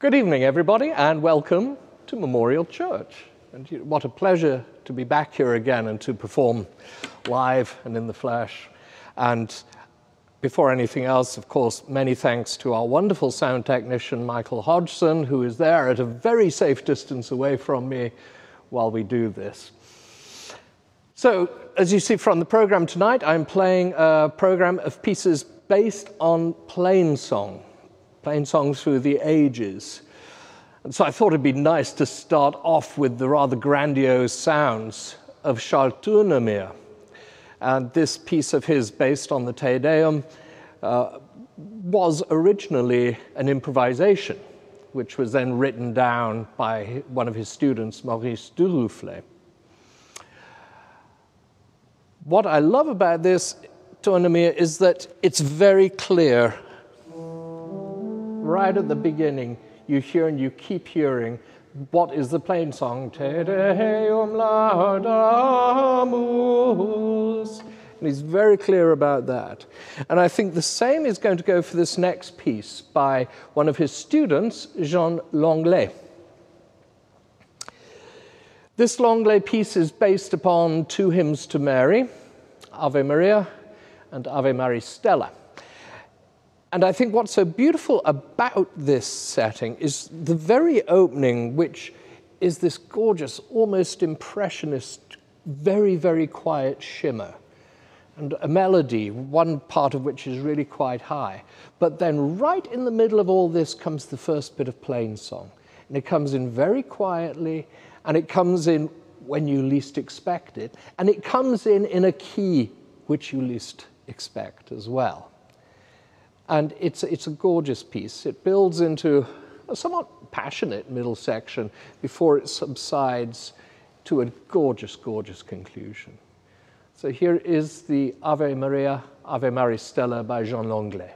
Good evening, everybody, and welcome to Memorial Church. And what a pleasure to be back here again and to perform live and in the flesh. And before anything else, of course, many thanks to our wonderful sound technician, Michael Hodgson, who is there at a very safe distance away from me while we do this. So, as you see from the program tonight, I'm playing a program of pieces based on plain songs through the ages. And so I thought it'd be nice to start off with the rather grandiose sounds of Charles Tournemire. And this piece of his, based on the Te Deum, was originally an improvisation, which was then written down by one of his students, Maurice Durufflet. What I love about this Tournemire is that it's very clear. Right at the beginning, you hear and you keep hearing what is the plain song, Te Deum laudamus. And he's very clear about that. And I think the same is going to go for this next piece by one of his students, Jean Langlais. This Longley piece is based upon two hymns to Mary, Ave Maria and Ave Maris Stella. And I think what's so beautiful about this setting is the very opening, which is this gorgeous, almost impressionist, very, very quiet shimmer. And a melody, one part of which is really quite high. But then right in the middle of all this comes the first bit of plain song. And it comes in very quietly, and it comes in when you least expect it. And it comes in a key which you least expect as well. And it's a gorgeous piece. It builds into a somewhat passionate middle section before it subsides to a gorgeous, gorgeous conclusion. So here is the Ave Maria, Ave Maris Stella by Jean Langlais.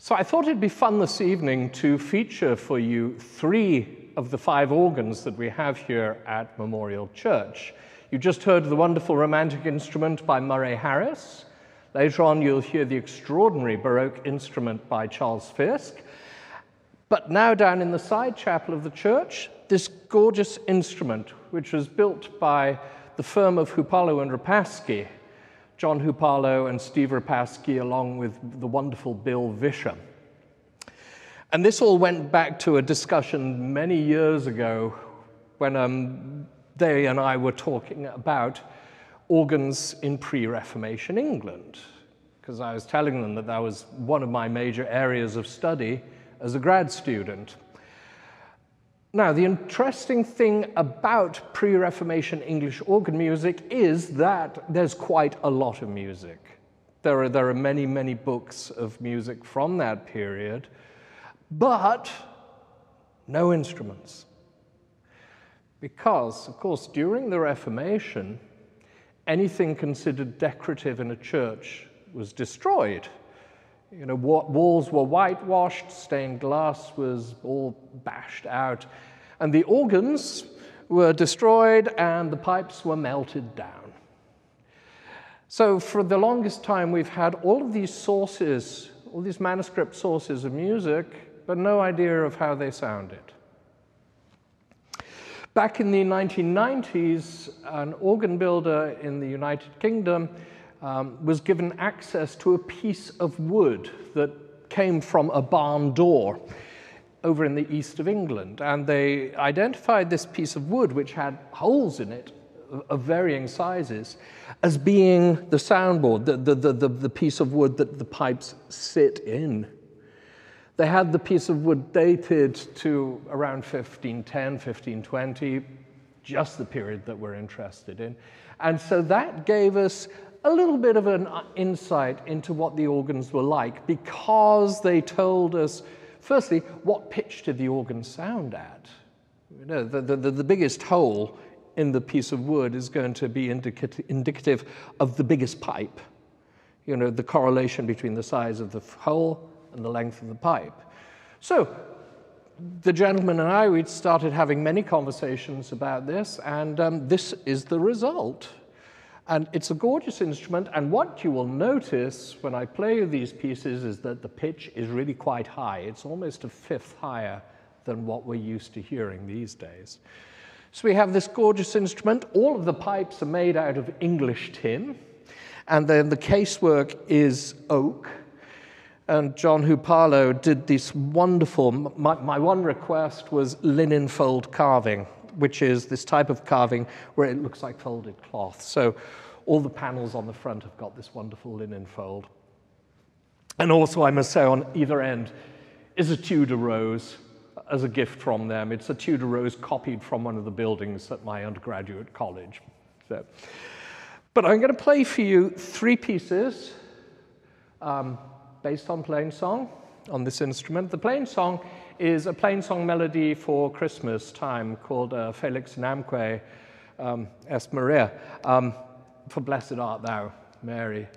So I thought it'd be fun this evening to feature for you 3 of the 5 organs that we have here at Memorial Church. You just heard the wonderful romantic instrument by Murray Harris. Later on, you'll hear the extraordinary Baroque instrument by Charles Fisk. But now down in the side chapel of the church, this gorgeous instrument, which was built by the firm of Hupalo and Rapasky, John Hupalo and Steve Rapasky, along with the wonderful Bill Vischer. And this all went back to a discussion many years ago when they and I were talking about organs in pre-Reformation England, because I was telling them that that was one of my major areas of study as a grad student. Now, the interesting thing about pre-Reformation English organ music is that there's quite a lot of music. There are many, many books of music from that period, but no instruments. Because, of course, during the Reformation, anything considered decorative in a church was destroyed. You know, walls were whitewashed, stained glass was all bashed out, and the organs were destroyed and the pipes were melted down. So for the longest time, we've had all of these sources, all these manuscript sources of music, but no idea of how they sounded. Back in the 1990s, an organ builder in the United Kingdom was given access to a piece of wood that came from a barn door over in the east of England. And they identified this piece of wood, which had holes in it of varying sizes, as being the soundboard, the piece of wood that the pipes sit in. They had the piece of wood dated to around 1510, 1520, just the period that we're interested in. And so that gave us a little bit of an insight into what the organs were like, because they told us, firstly, what pitch did the organ sound at? You know, the biggest hole in the piece of wood is going to be indicative of the biggest pipe. You know, the correlation between the size of the hole and the length of the pipe. So the gentleman and I, we'd started having many conversations about this, and this is the result. And it's a gorgeous instrument, and what you will notice when I play these pieces is that the pitch is really quite high. It's almost a fifth higher than what we're used to hearing these days. So we have this gorgeous instrument. All of the pipes are made out of English tin, and then the casework is oak. And John Hupalo did this wonderful, my one request was linen fold carving, which is this type of carving where it looks like folded cloth. So all the panels on the front have got this wonderful linen fold. And also, I must say, on either end is a Tudor rose as a gift from them. It's a Tudor rose copied from one of the buildings at my undergraduate college. So, but I'm going to play for you 3 pieces based on plain song on this instrument. The plain song is a plain song melody for Christmas time called Felix namque est Maria, for blessed art thou, Mary.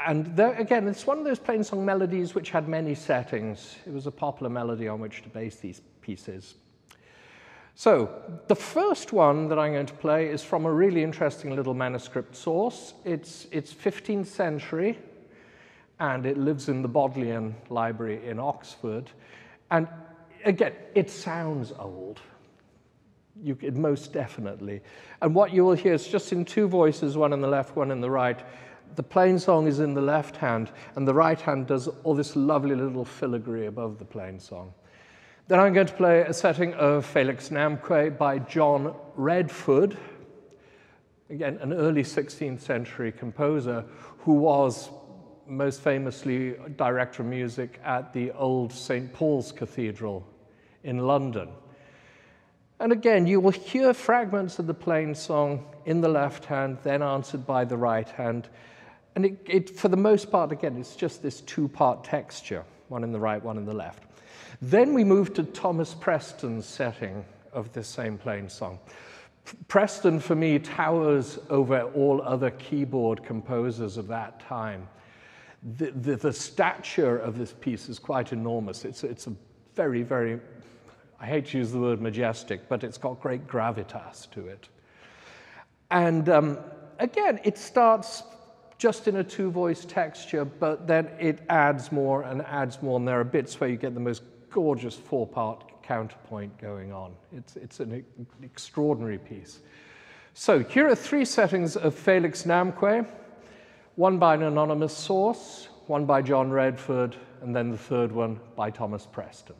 And there, again, it's one of those plain song melodies which had many settings. It was a popular melody on which to base these pieces. So the first one that I'm going to play is from a really interesting little manuscript source. It's 15th century, and it lives in the Bodleian Library in Oxford. And again, it sounds old. Most definitely. And what you will hear is just in 2 voices, one in the left, one in the right. The plain song is in the left hand, and the right hand does all this lovely little filigree above the plain song. Then I'm going to play a setting of Felix namque by John Redford, again, an early 16th century composer who was most famously director of music at the old St. Paul's Cathedral in London. And again, you will hear fragments of the plain song in the left hand, then answered by the right hand. And it for the most part, again, it's just this 2-part texture, one in the right, one in the left. Then we move to Thomas Preston's setting of this same plain song. Preston, for me, towers over all other keyboard composers of that time. the stature of this piece is quite enormous. It's a very, very, I hate to use the word majestic, but it's got great gravitas to it. And again, it starts just in a two-voice texture, but then it adds more and adds more, and there are bits where you get the most gorgeous four-part counterpoint going on. It's an extraordinary piece. So here are three settings of Felix namque, one by an anonymous source, one by John Redford, and then the third one by Thomas Preston.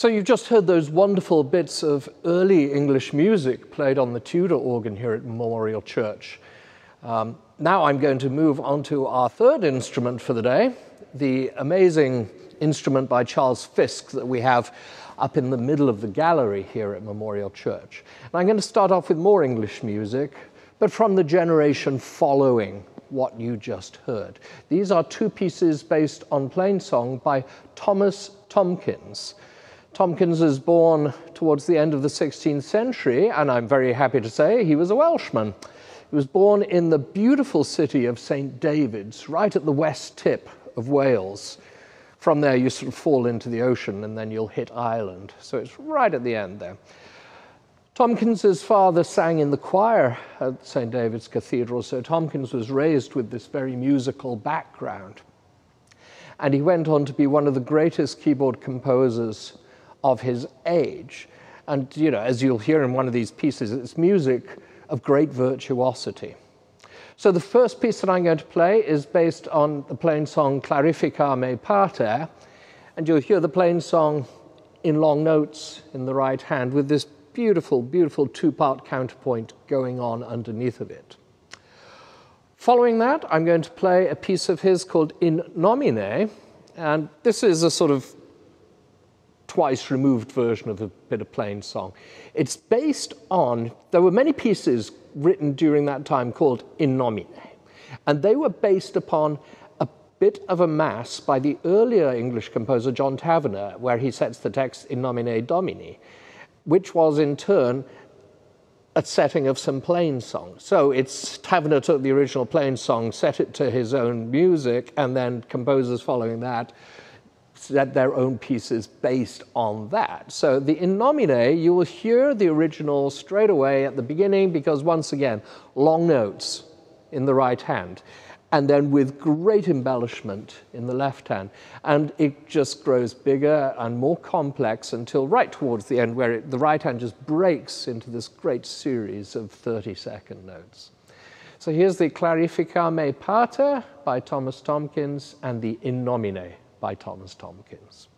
So you've just heard those wonderful bits of early English music played on the Tudor organ here at Memorial Church. Now I'm going to move on to our third instrument for the day, the amazing instrument by Charles Fisk that we have up in the middle of the gallery here at Memorial Church. And I'm going to start off with more English music, but from the generation following what you just heard. These are two pieces based on plain song by Thomas Tomkins. Tomkins was born towards the end of the 16th century, and I'm very happy to say he was a Welshman. He was born in the beautiful city of St. David's, right at the west tip of Wales. From there, you sort of fall into the ocean, and then you'll hit Ireland. So it's right at the end there. Tomkins's father sang in the choir at St. David's Cathedral, so Tomkins was raised with this very musical background. And he went on to be one of the greatest keyboard composers of his age. And, you know, as you'll hear in one of these pieces, it's music of great virtuosity. So the first piece that I'm going to play is based on the plain song Clarifica me pater, and you'll hear the plain song in long notes in the right hand with this beautiful, beautiful two-part counterpoint going on underneath of it. Following that, I'm going to play a piece of his called Innomine, and this is a sort of twice removed version of a bit of plain song. It's based on, there were many pieces written during that time called Innomine, and they were based upon a bit of a mass by the earlier English composer John Tavener, where he sets the text In nomine Domini, which was in turn a setting of some plain song. So it's Tavener took the original plain song, set it to his own music, and then composers following that set their own pieces based on that. So the In nomine, you will hear the original straight away at the beginning because, once again, long notes in the right hand, and then with great embellishment in the left hand. And it just grows bigger and more complex until right towards the end, where the right hand just breaks into this great series of 30-second notes. So here's the Clarifica me pater by Thomas Tomkins and the In nomine by Thomas Tomkins.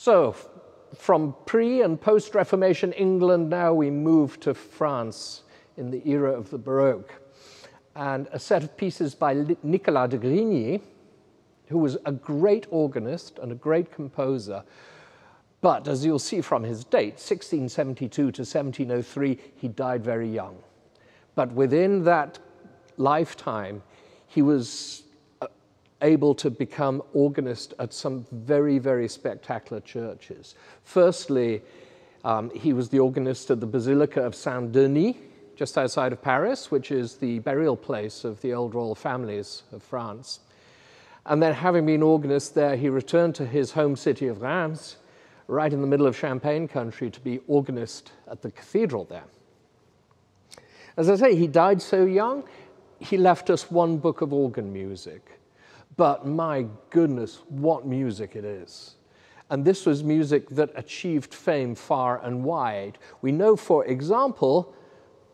So, from pre- and post-Reformation England, now we move to France in the era of the Baroque. And a set of pieces by Nicolas de Grigny, who was a great organist and a great composer. But as you'll see from his date, 1672 to 1703, he died very young. But within that lifetime, he was able to become organist at some very, very spectacular churches. Firstly, he was the organist at the Basilica of Saint-Denis, just outside of Paris, which is the burial place of the old royal families of France. And then, having been organist there, he returned to his home city of Reims, right in the middle of Champagne country, to be organist at the cathedral there. As I say, he died so young, he left us one book of organ music. But my goodness, what music it is. And this was music that achieved fame far and wide. We know, for example,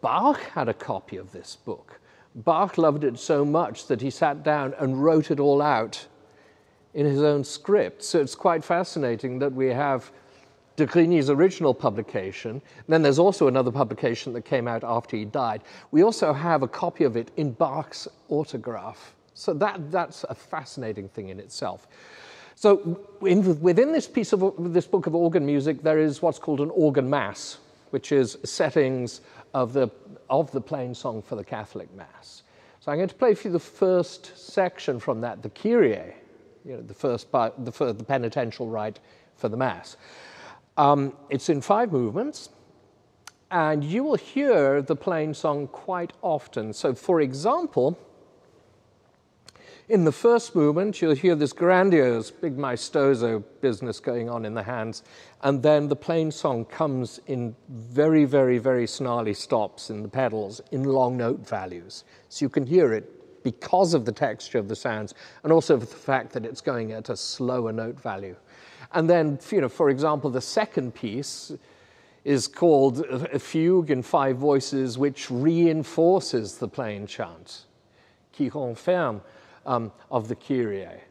Bach had a copy of this book. Bach loved it so much that he sat down and wrote it all out in his own script. So it's quite fascinating that we have de Grigny's original publication. And then there's also another publication that came out after he died. We also have a copy of it in Bach's autograph. So that's a fascinating thing in itself. So within this this book of organ music, there is what's called an organ mass, which is settings of the plain song for the Catholic Mass. So I'm going to play for you the first section from that, the Kyrie, the first part, the penitential rite for the Mass. It's in 5 movements, and you will hear the plain song quite often. So, for example, in the first movement, you'll hear this grandiose, big maestoso business going on in the hands, and then the plain song comes in very, very, very snarly stops in the pedals, in long note values. So you can hear it because of the texture of the sounds, and also the fact that it's going at a slower note value. And then, for example, the second piece is called a fugue in 5 voices, which reinforces the plain chant, qui renferme, of the Kyrie.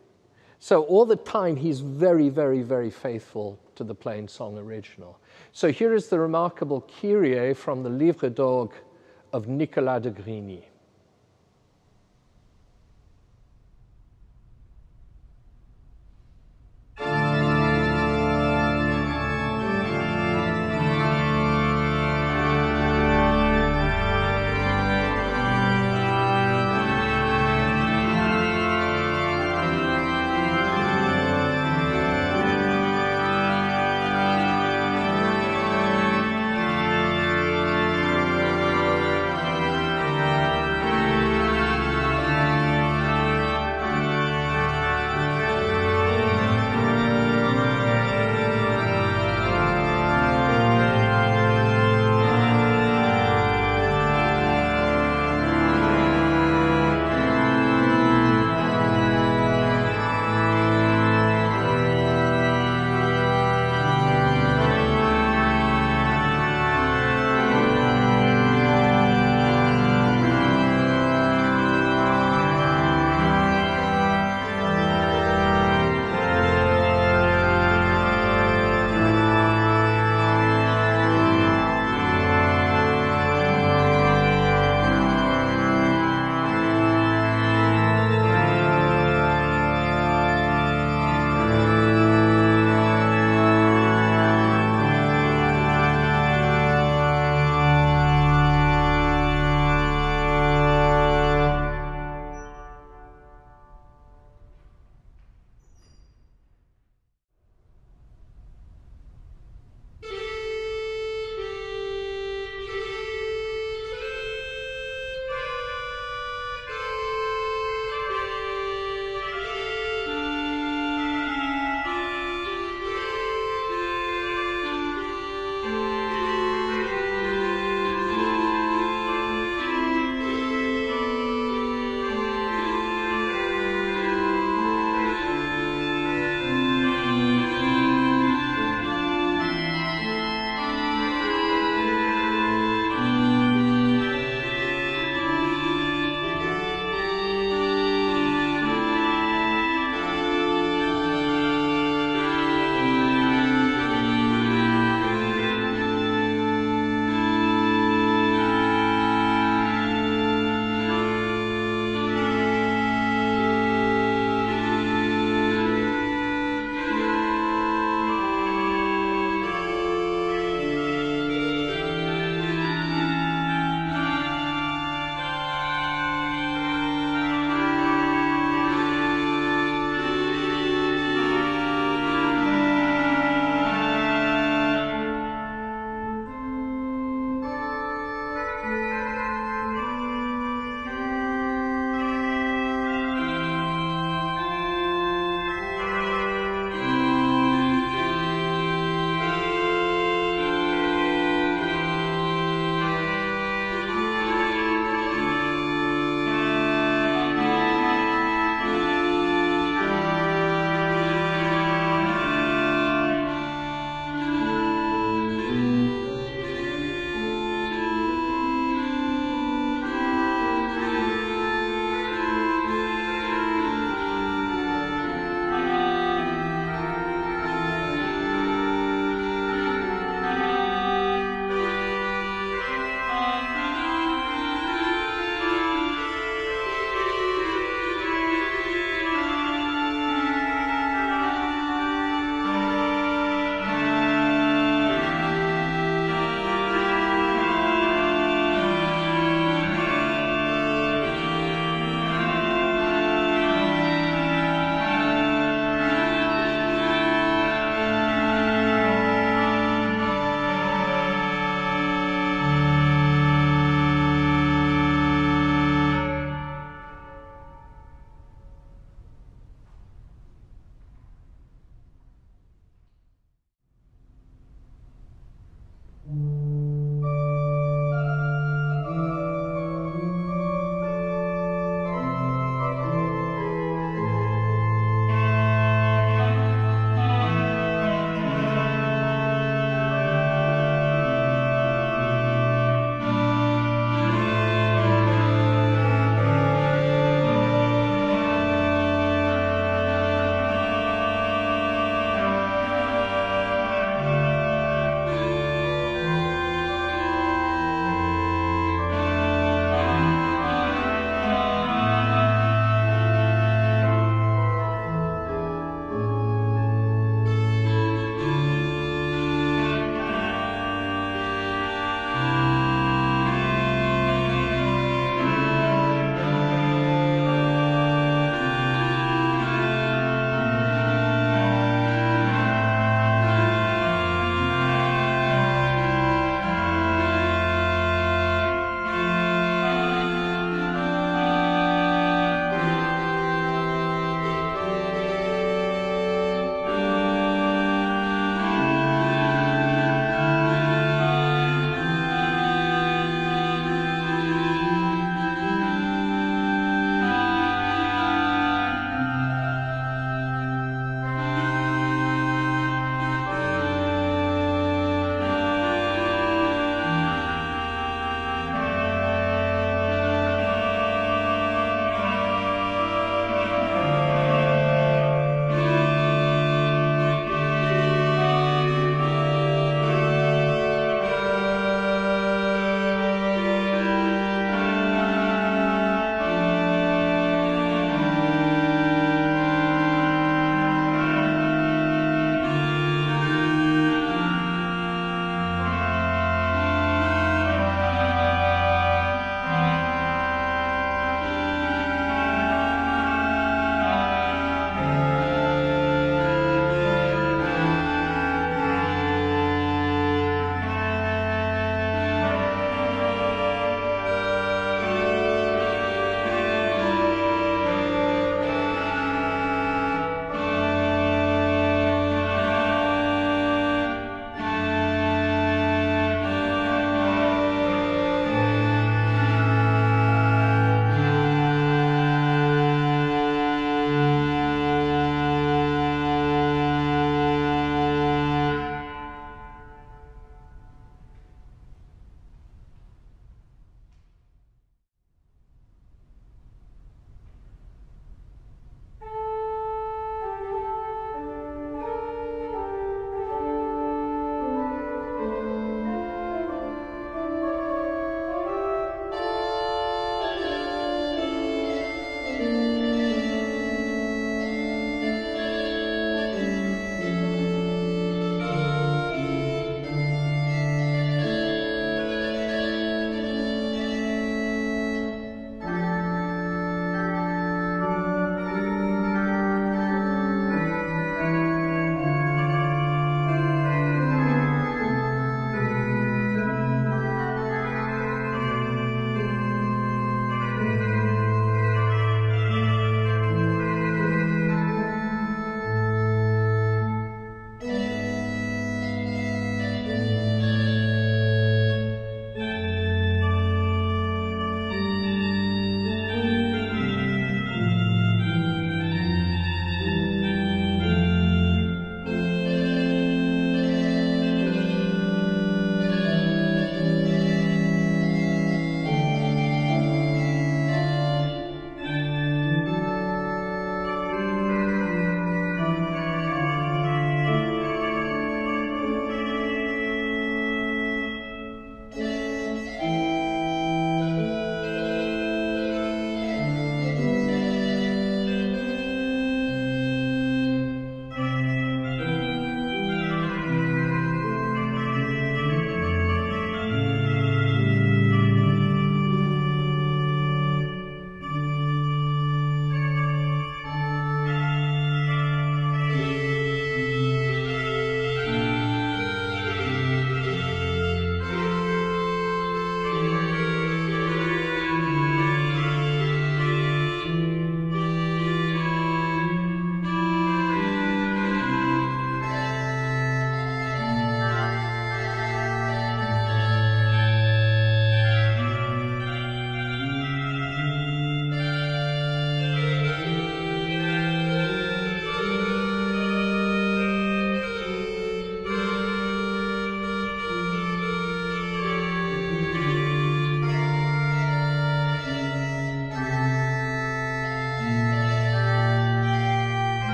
So all the time, he's very, very, very faithful to the plain song original. So here is the remarkable Kyrie from the Livre d'Orgue of Nicolas de Grigny.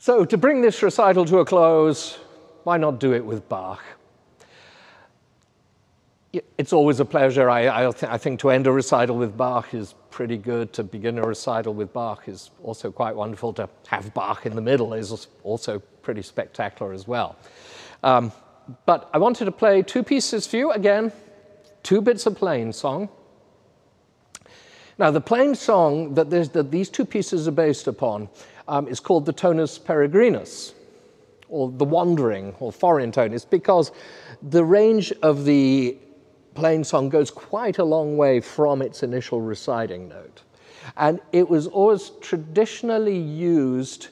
So to bring this recital to a close, why not do it with Bach? It's always a pleasure. I think to end a recital with Bach is pretty good. To begin a recital with Bach is also quite wonderful. To have Bach in the middle is also pretty spectacular as well. But I wanted to play two pieces for you. Again, two bits of plain song. Now, the plain song that these two pieces are based upon is called the tonus peregrinus, or the wandering, or foreign tone. It's because the range of the plain song goes quite a long way from its initial reciting note. And it was always traditionally used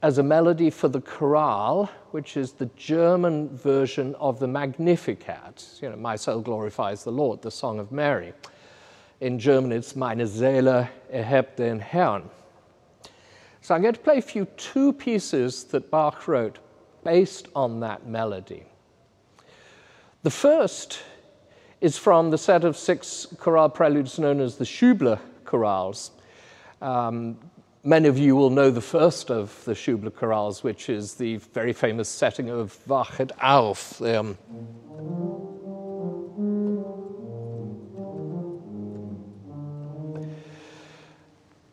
as a melody for the chorale, which is the German version of the Magnificat. You know, My Soul Glorifies the Lord, the Song of Mary. In German, it's Meine Seele, erhebt den Herren. So I'm going to play for you two pieces that Bach wrote based on that melody. The first is from the set of 6 chorale preludes known as the Schubler chorales. Many of you will know the first of the Schubler chorales, which is the very famous setting of Wachet auf.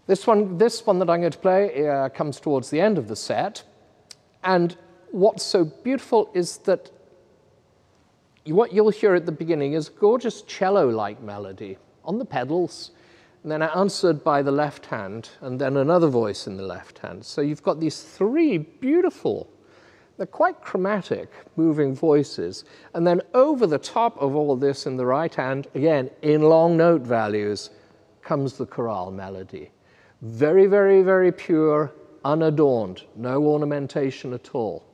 This one that I'm going to play comes towards the end of the set. And what's so beautiful is that what you'll hear at the beginning is a gorgeous cello-like melody on the pedals, and then answered by the left hand, and then another voice in the left hand. So you've got these three beautiful, they're quite chromatic, moving voices. And then over the top of all this in the right hand, again, in long note values, comes the chorale melody. Very, very, very pure, unadorned, no ornamentation at all.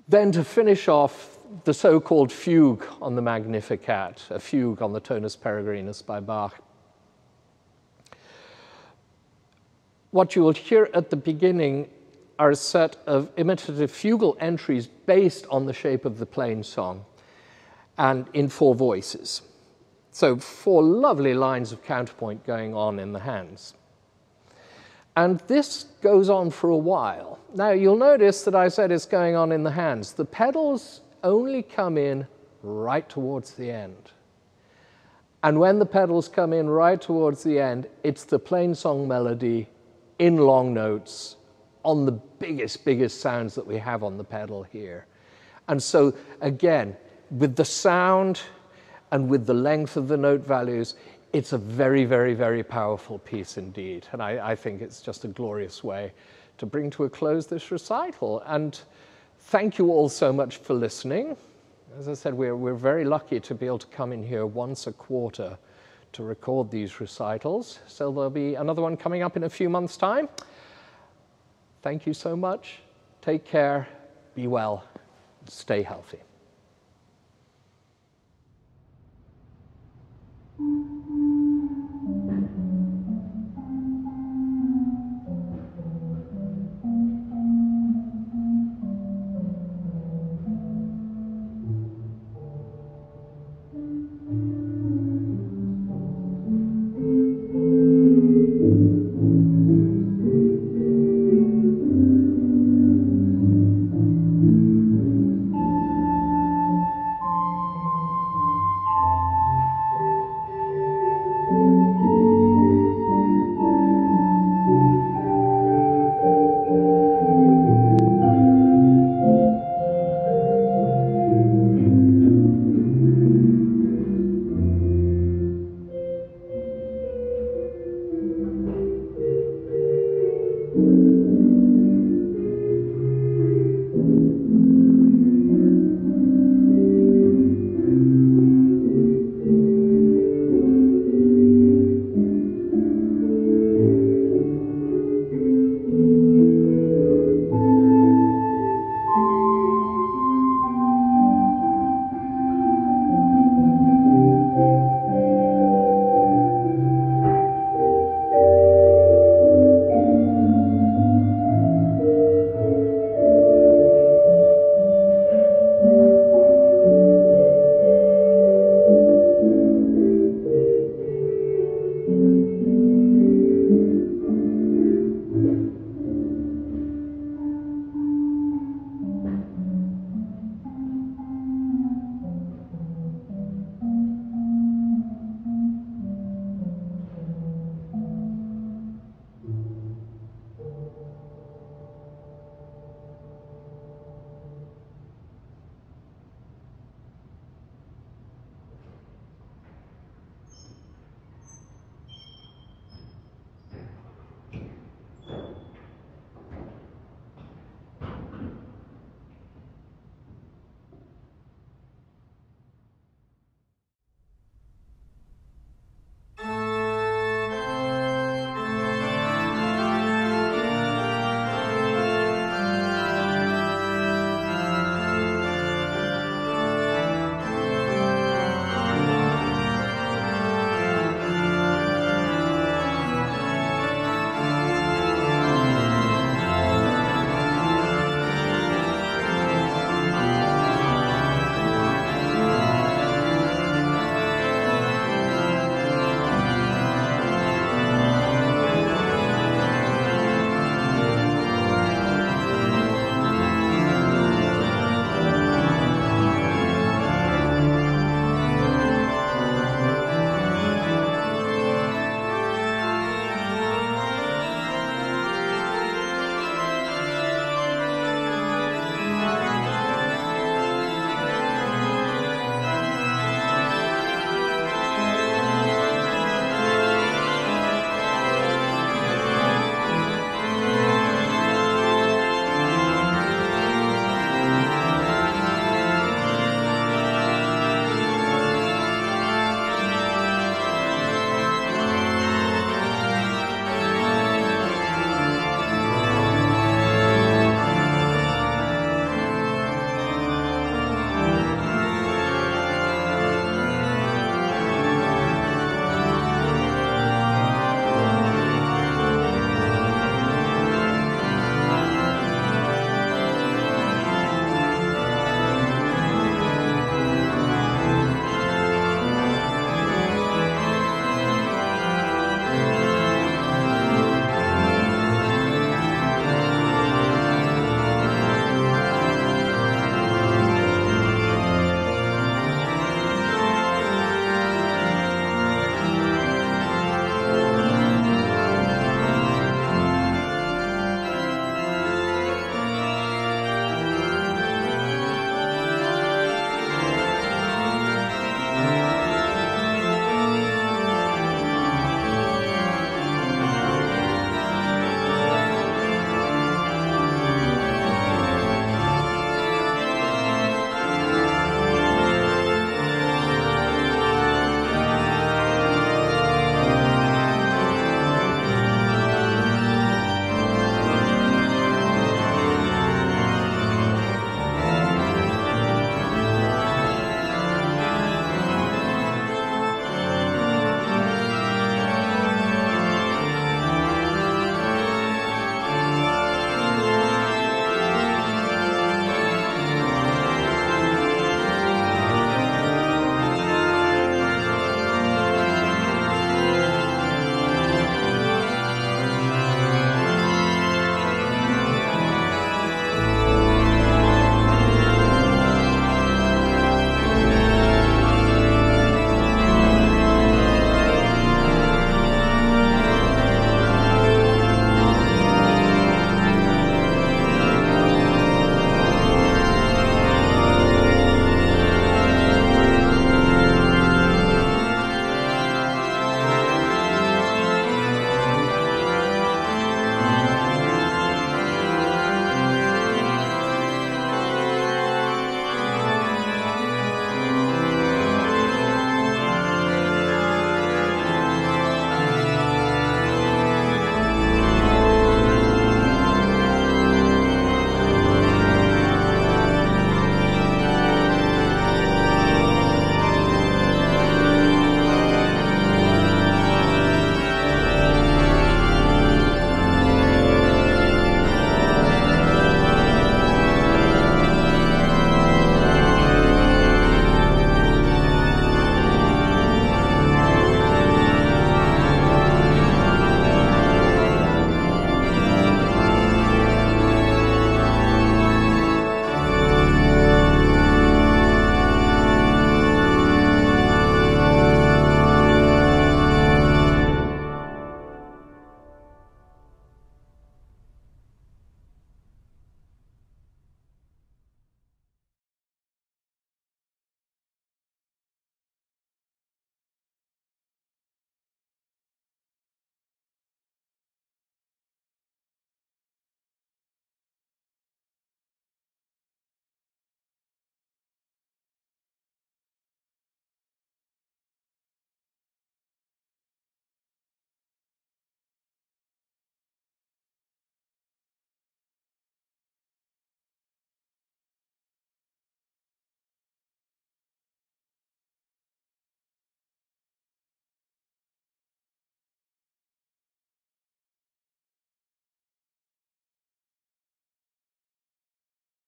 Then to finish off, the so-called fugue on the Magnificat, a fugue on the tonus peregrinus by Bach. What you will hear at the beginning are a set of imitative fugal entries based on the shape of the plain song and in 4 voices. So 4 lovely lines of counterpoint going on in the hands. And this goes on for a while. Now, you'll notice that I said it's going on in the hands. The pedals only come in right towards the end. And when the pedals come in right towards the end, it's the plain song melody in long notes on the biggest sounds that we have on the pedal here. And so, again, with the sound and with the length of the note values, it's a very, very, very powerful piece indeed. And I think it's just a glorious way to bring to a close this recital. And thank you all so much for listening. As I said, we're very lucky to be able to come in here once a quarter to record these recitals. So there'll be another one coming up in a few months' time. Thank you so much. Take care, be well, stay healthy.